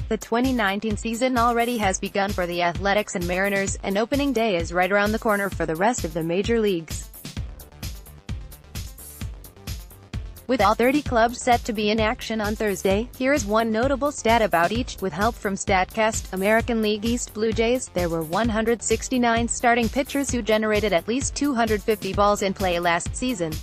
The 2019 season already has begun for the Athletics and Mariners, and opening day is right around the corner for the rest of the major leagues. With all 30 clubs set to be in action on Thursday, here is one notable stat about each. With help from Statcast, American League East Blue Jays, there were 169 starting pitchers who generated at least 250 balls in play last season.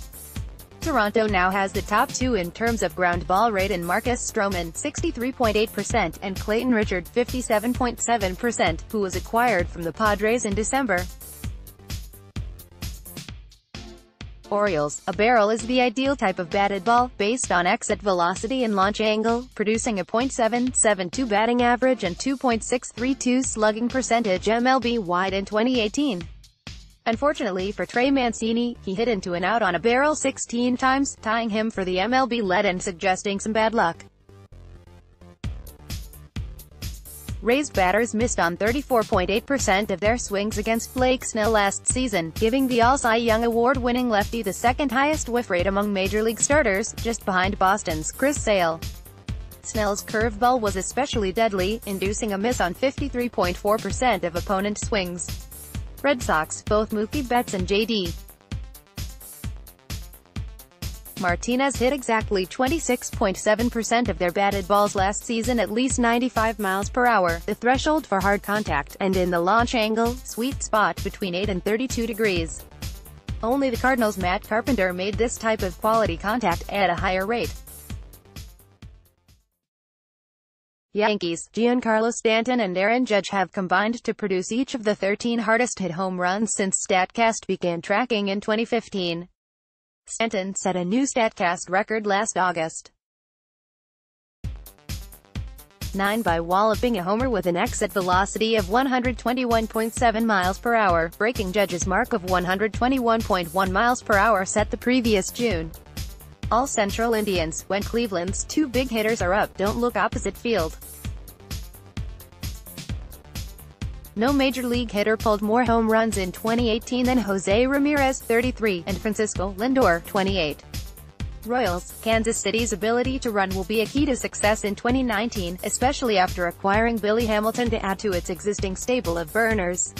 Toronto now has the top two in terms of ground ball rate in Marcus Stroman, 63.8%, and Clayton Richard, 57.7%, who was acquired from the Padres in December. Orioles. A barrel is the ideal type of batted ball, based on exit velocity and launch angle, producing a .772 batting average and 2.632 slugging percentage MLB-wide in 2018. Unfortunately for Trey Mancini, he hit into an out on a barrel 16 times, tying him for the MLB lead and suggesting some bad luck. Rays batters missed on 34.8% of their swings against Blake Snell last season, giving the All-Cy Young Award-winning lefty the second highest whiff rate among Major League starters, just behind Boston's Chris Sale. Snell's curveball was especially deadly, inducing a miss on 53.4% of opponent swings. Red Sox, both Mookie Betts and J.D. Martinez hit exactly 26.7% of their batted balls last season at least 95 miles per hour, the threshold for hard contact, and in the launch angle, sweet spot between 8 and 32 degrees. Only the Cardinals' Matt Carpenter made this type of quality contact at a higher rate. Yankees. Giancarlo Stanton and Aaron Judge have combined to produce each of the 13 hardest-hit home runs since Statcast began tracking in 2015. Stanton set a new Statcast record last August. 9 by walloping a homer with an exit velocity of 121.7 miles per hour, breaking Judge's mark of 121.1 miles per hour set the previous June. All Central Indians, when Cleveland's two big hitters are up, don't look opposite field. No major league hitter pulled more home runs in 2018 than Jose Ramirez, 33, and Francisco Lindor, 28. Royals. Kansas City's ability to run will be a key to success in 2019, especially after acquiring Billy Hamilton to add to its existing stable of burners.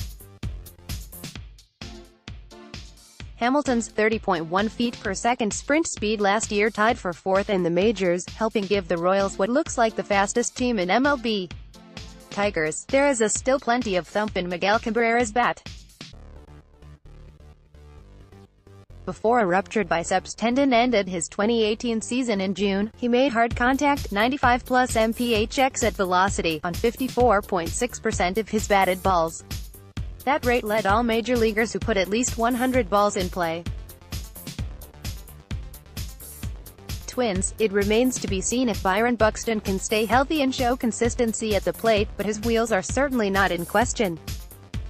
Hamilton's 30.1 feet per second sprint speed last year tied for fourth in the majors, helping give the Royals what looks like the fastest team in MLB. Tigers. There is still plenty of thump in Miguel Cabrera's bat. Before a ruptured biceps tendon ended his 2018 season in June, he made hard contact, 95+ mph exit velocity, on 54.6% of his batted balls. That rate led all major leaguers who put at least 100 balls in play. Twins. It remains to be seen if Byron Buxton can stay healthy and show consistency at the plate, but his wheels are certainly not in question.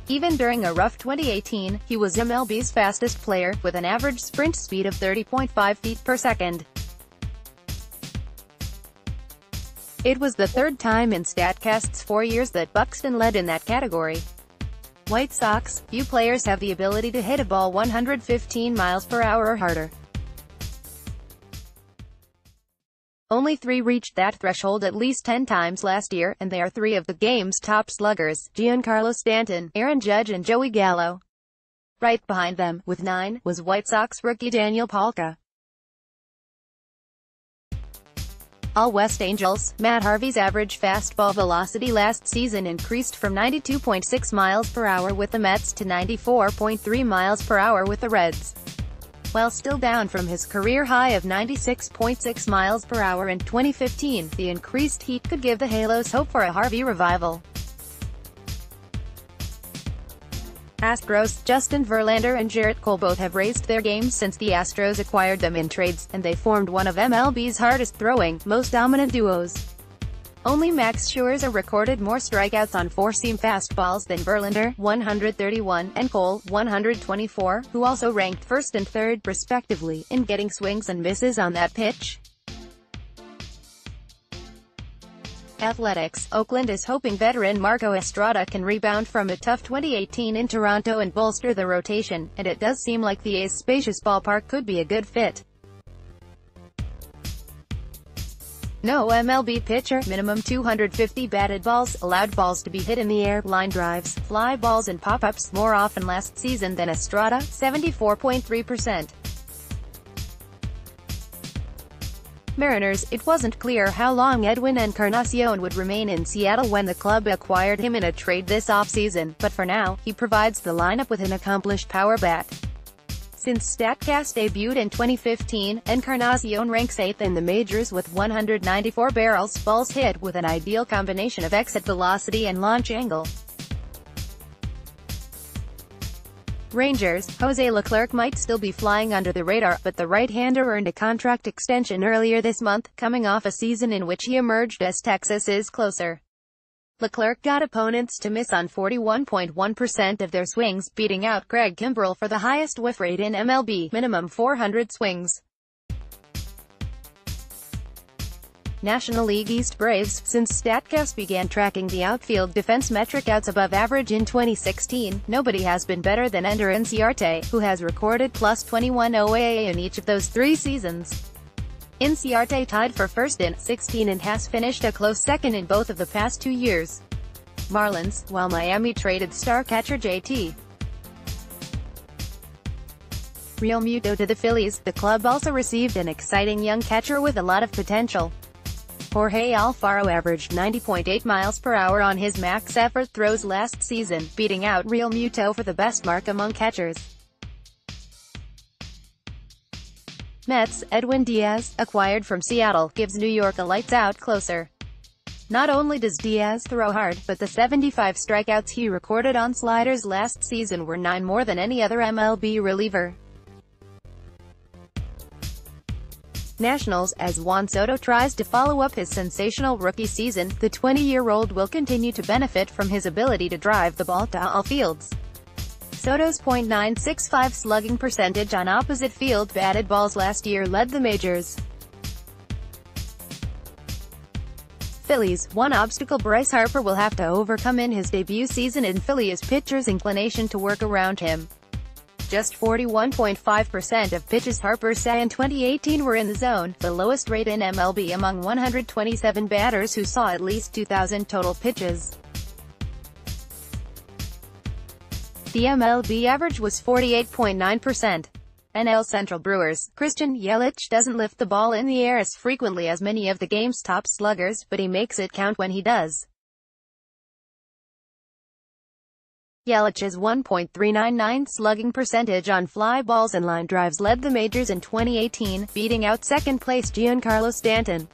Even during a rough 2018, he was MLB's fastest player, with an average sprint speed of 30.5 feet per second. It was the third time in Statcast's 4 years that Buxton led in that category. White Sox. Few players have the ability to hit a ball 115 miles per hour or harder. Only 3 reached that threshold at least 10 times last year, and they are 3 of the game's top sluggers: Giancarlo Stanton, Aaron Judge and Joey Gallo. Right behind them, with 9, was White Sox rookie Daniel Palka. All West Angels. Matt Harvey's average fastball velocity last season increased from 92.6 miles per hour with the Mets to 94.3 miles per hour with the Reds. While still down from his career high of 96.6 miles per hour in 2015, the increased heat could give the Halos hope for a Harvey revival. Astros. Justin Verlander and Jarrett Cole both have raised their games since the Astros acquired them in trades, and they formed one of MLB's hardest-throwing, most dominant duos. Only Max Scherzer recorded more strikeouts on four-seam fastballs than Verlander, 131, and Cole, 124, who also ranked first and third, respectively, in getting swings and misses on that pitch. Athletics. Oakland is hoping veteran Marco Estrada can rebound from a tough 2018 in Toronto and bolster the rotation, and it does seem like the A's spacious ballpark could be a good fit. No MLB pitcher, minimum 250 batted balls, allowed balls to be hit in the air, line drives, fly balls and pop-ups, more often last season than Estrada, 74.3%. Mariners. It wasn't clear how long Edwin Encarnacion would remain in Seattle when the club acquired him in a trade this offseason, but for now, he provides the lineup with an accomplished power bat. Since Statcast debuted in 2015, Encarnacion ranks 8th in the majors with 194 balls hit, with an ideal combination of exit velocity and launch angle. Rangers. Jose Leclerc might still be flying under the radar, but the right-hander earned a contract extension earlier this month, coming off a season in which he emerged as Texas's closer. Leclerc got opponents to miss on 41.1% of their swings, beating out Craig Kimbrell for the highest whiff rate in MLB, minimum 400 swings. National League East Braves. Since Statcast began tracking the outfield defense metric outs above average in 2016, nobody has been better than Ender Inciarte, who has recorded plus 21 OAA in each of those 3 seasons. Inciarte tied for first in 16 and has finished a close second in both of the past 2 years. Marlins. While Miami traded star catcher JT Realmuto to the Phillies, the club also received an exciting young catcher with a lot of potential. Jorge Alfaro averaged 90.8 miles per hour on his max effort throws last season, beating out Realmuto for the best mark among catchers. Mets. Edwin Diaz, acquired from Seattle, gives New York a lights-out closer. Not only does Diaz throw hard, but the 75 strikeouts he recorded on sliders last season were 9 more than any other MLB reliever. Nationals. As Juan Soto tries to follow up his sensational rookie season, the 20-year-old will continue to benefit from his ability to drive the ball to all fields. Soto's .965 slugging percentage on opposite field batted balls last year led the majors. Phillies. One obstacle Bryce Harper will have to overcome in his debut season in Philly is pitchers' inclination to work around him. Just 41.5% of pitches Harper saw in 2018 were in the zone, the lowest rate in MLB among 127 batters who saw at least 2,000 total pitches. The MLB average was 48.9%. NL Central. Brewers. Christian Yelich doesn't lift the ball in the air as frequently as many of the game's top sluggers, but he makes it count when he does. Yelich's 1.399 slugging percentage on fly balls and line drives led the majors in 2018, beating out second-place Giancarlo Stanton.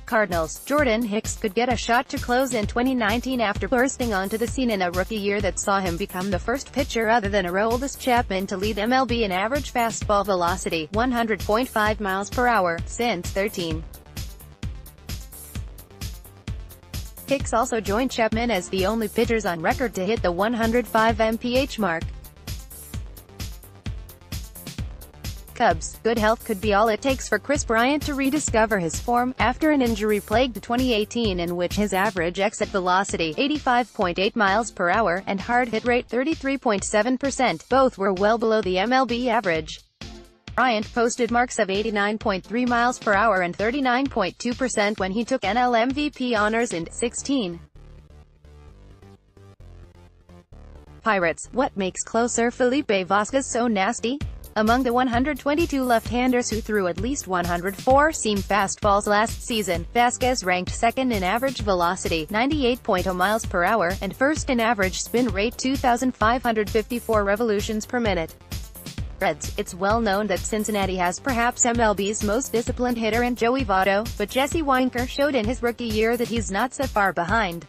Cardinals. Jordan Hicks could get a shot to close in 2019 after bursting onto the scene in a rookie year that saw him become the first pitcher other than Aroldis Chapman to lead MLB in average fastball velocity, 100.5 miles per hour, since 13. Hicks also joined Chapman as the only pitchers on record to hit the 105 mph mark. Cubs. Good health could be all it takes for Kris Bryant to rediscover his form, after an injury-plagued 2018 in which his average exit velocity, 85.8 miles per hour, and hard hit rate, 33.7%, both were well below the MLB average. Bryant posted marks of 89.3 miles per hour and 39.2% when he took NL MVP honors in 16. Pirates. What makes closer Felipe Vasquez so nasty? Among the 122 left-handers who threw at least 104 seam fastballs last season, Vasquez ranked second in average velocity, 98.0 miles per hour, and first in average spin rate, 2,554 revolutions per minute. Reds. It's well known that Cincinnati has perhaps MLB's most disciplined hitter in Joey Votto, but Jesse Winker showed in his rookie year that he's not so far behind.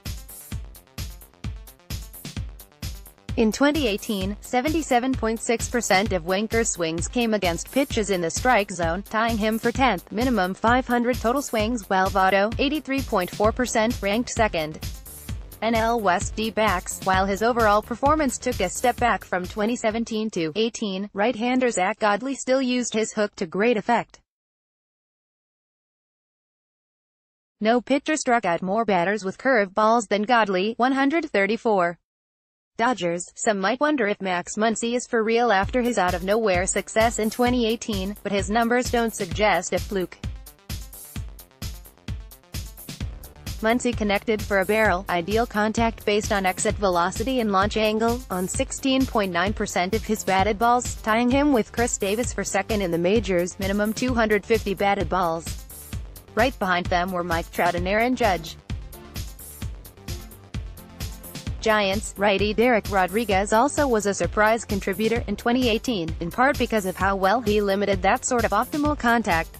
In 2018, 77.6% of Winker's swings came against pitches in the strike zone, tying him for 10th, minimum 500 total swings, while Votto, 83.4%, ranked second. NL West D-backs. While his overall performance took a step back from 2017 to 18, right-hander Zach Godley still used his hook to great effect. No pitcher struck out more batters with curve balls than Godley, 134. Dodgers. Some might wonder if Max Muncy is for real after his out-of-nowhere success in 2018, but his numbers don't suggest a fluke. Muncy connected for a barrel, ideal contact based on exit velocity and launch angle, on 16.9% of his batted balls, tying him with Chris Davis for second in the majors, minimum 250 batted balls. Right behind them were Mike Trout and Aaron Judge. Giants righty Derek Rodriguez also was a surprise contributor in 2018, in part because of how well he limited that sort of optimal contact.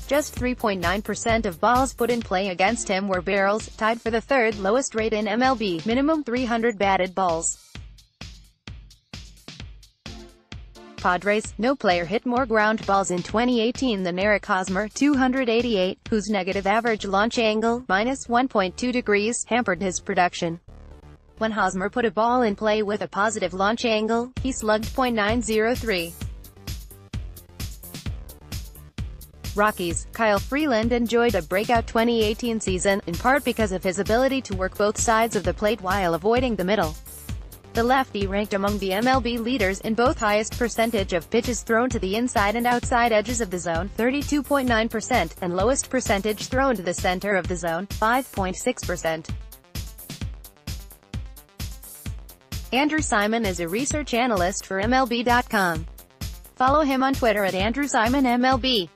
Just 3.9% of balls put in play against him were barrels, tied for the third lowest rate in MLB, minimum 300 batted balls. Padres, no player hit more ground balls in 2018 than Eric Hosmer, 288, whose negative average launch angle, -1.2 degrees, hampered his production. When Hosmer put a ball in play with a positive launch angle, he slugged .903. Rockies, Kyle Freeland enjoyed a breakout 2018 season, in part because of his ability to work both sides of the plate while avoiding the middle. The lefty ranked among the MLB leaders in both highest percentage of pitches thrown to the inside and outside edges of the zone, 32.9%, and lowest percentage thrown to the center of the zone, 5.6%. Andrew Simon is a research analyst for MLB.com. Follow him on Twitter at AndrewSimonMLB.